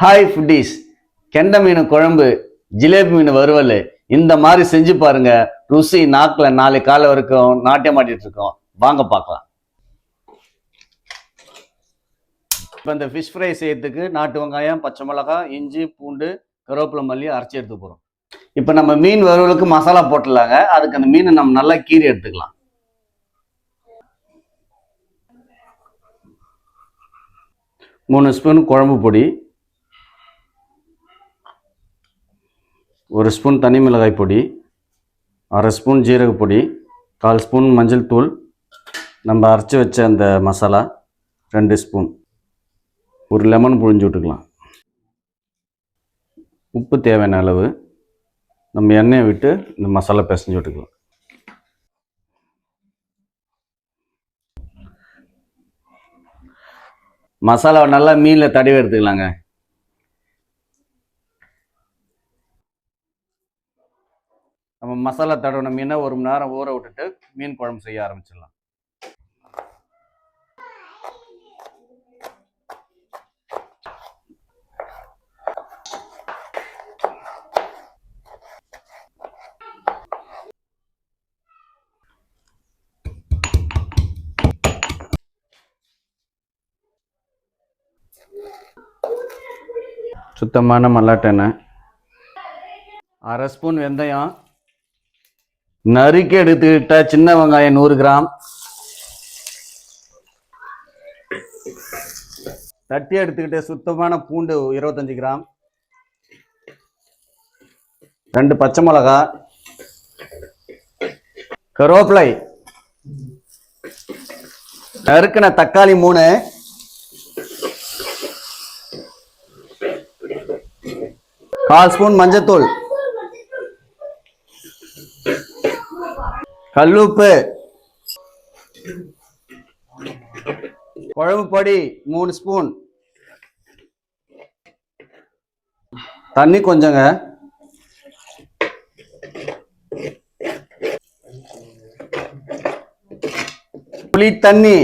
Hi foodies, கெண்டை மீன் குழம்பு, ஜிலேபி மீன் வறுவல் இந்த மாதிரி செஞ்சு பாருங்க. ருசி நாக்கில் 4 கால வரைக்கும் நாட்டியம் மாட்டிட்டு இருக்கோம். வாங்க பார்க்கலாம். இப்போ இந்த ஃபிஷ் ஃப்ரை செய்யறதுக்கு நாட்டு வெங்காயம், பச்சை மிளகாய், இஞ்சி, பூண்டு, கருவேப்பிலை, மல்லி அரைச்சி எடுத்து போகிறோம். இப்போ நம்ம மீன் வறுவலுக்கு மசாலா போட்டுடலாங்க. அதுக்கு அந்த மீனை நம்ம நல்லா கீறி எடுத்துக்கலாம். மூணு ஸ்பூன் குழம்பு பொடி, 1 ஸ்பூன் தனி மிளகாய் பொடி, 1/2 ஸ்பூன் ஜீரக பொடி, 1/4 ஸ்பூன் மஞ்சள் தூள், நம்ம அரைச்சி வச்ச அந்த மசாலா 2 ஸ்பூன், ஒரு லெமன் புழிஞ்சு விட்டுக்கலாம். உப்பு தேவையான அளவு. நம்ம எண்ணெயை விட்டு இந்த மசாலா பிசைஞ்சு விட்டுக்கலாம். மசாலாவை நல்லா மீனில் தடவி எடுத்துக்கலாங்க. நம்ம மசாலா தடவின மீனை 1 மணி நேரம் ஊற விட்டுட்டு மீன் குழம்பு செய்ய ஆரம்பிச்சிடலாம். சுத்தமான மல்லாட்டெண்ணெய், 1/2 ஸ்பூன் வெந்தயம், நறுக்கி எடுத்துக்கிட்ட சின்ன வெங்காயம் 100 கிராம், தட்டி எடுத்துக்கிட்ட சுத்தமான பூண்டு 25 கிராம், 2 பச்சை மிளகாய், கருவேப்பிலை, நறுக்கின தக்காளி 3, கால் ஸ்பூன் மஞ்சத்தூள், கல்லுப்பு, குழம்பு பொடி 3 ஸ்பூன், தண்ணி கொஞ்சங்க, புளி தண்ணி,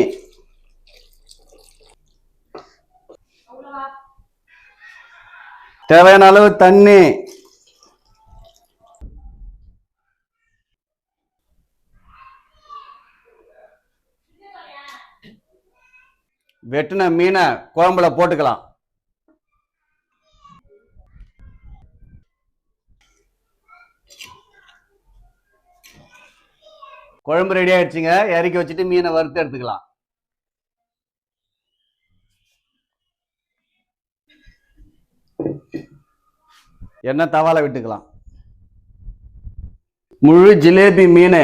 தேவையான அளவு தண்ணி, வெட்டின மீனை குழம்புல போட்டுக்கலாம். குழம்பு ரெடி ஆயிடுச்சுங்க. இறக்கி வச்சுட்டு மீனை வறுத்து எடுத்துக்கலாம். எண்ணெய் தவால விட்டுக்கலாம். முழு ஜிலேபி மீன்,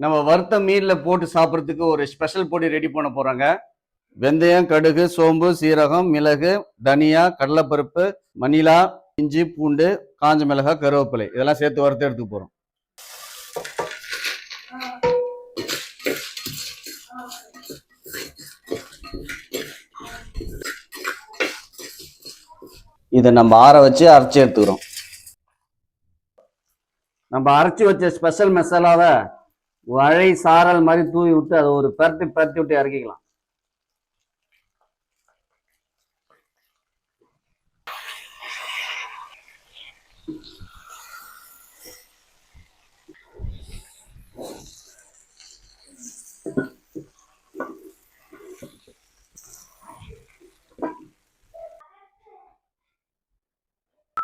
நம்ம வறுத்த மீன்ல போட்டு சாப்பிட்றதுக்கு ஒரு ஸ்பெஷல் பொடி ரெடி பண்ண போறாங்க. வெந்தயம், கடுகு, சோம்பு, சீரகம், மிளகு, தனியா, கடலைப்பருப்பு, மணிலா, இஞ்சி, பூண்டு, காஞ்ச மிளகாய், கருவேப்பிலை இதெல்லாம் சேர்த்து வறுத்து எடுத்துக்க போறோம். இதை நம்ம ஆற வச்சு அரைச்சி எடுத்துக்கிறோம். நம்ம அரைச்சி வச்ச ஸ்பெஷல் மசாலாவை வழை சாரல் மாதிரி தூவி விட்டு அதை ஒரு பரட்டி விட்டு இறக்கிக்கலாம்.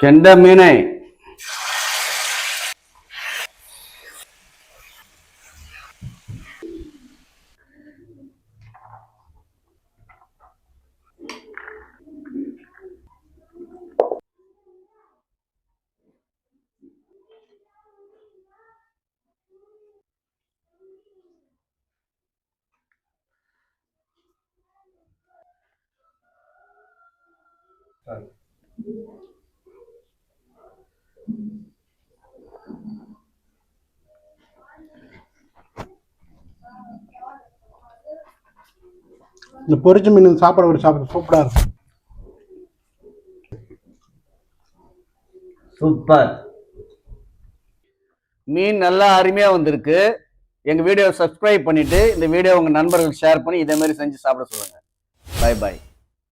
கெண்டை மீனை இந்த பொரிச்ச மீன் சாப்பிட சூப்பராக இருக்கும். சூப்பர். மீன் நல்லா அருமையா வந்திருக்கு. எங்க வீடியோவை சப்ஸ்கிரைப் பண்ணிட்டு இந்த வீடியோ உங்க நண்பர்கள் ஷேர் பண்ணி இதே மாதிரி செஞ்சு சாப்பிட சொல்லுங்க. Bye bye.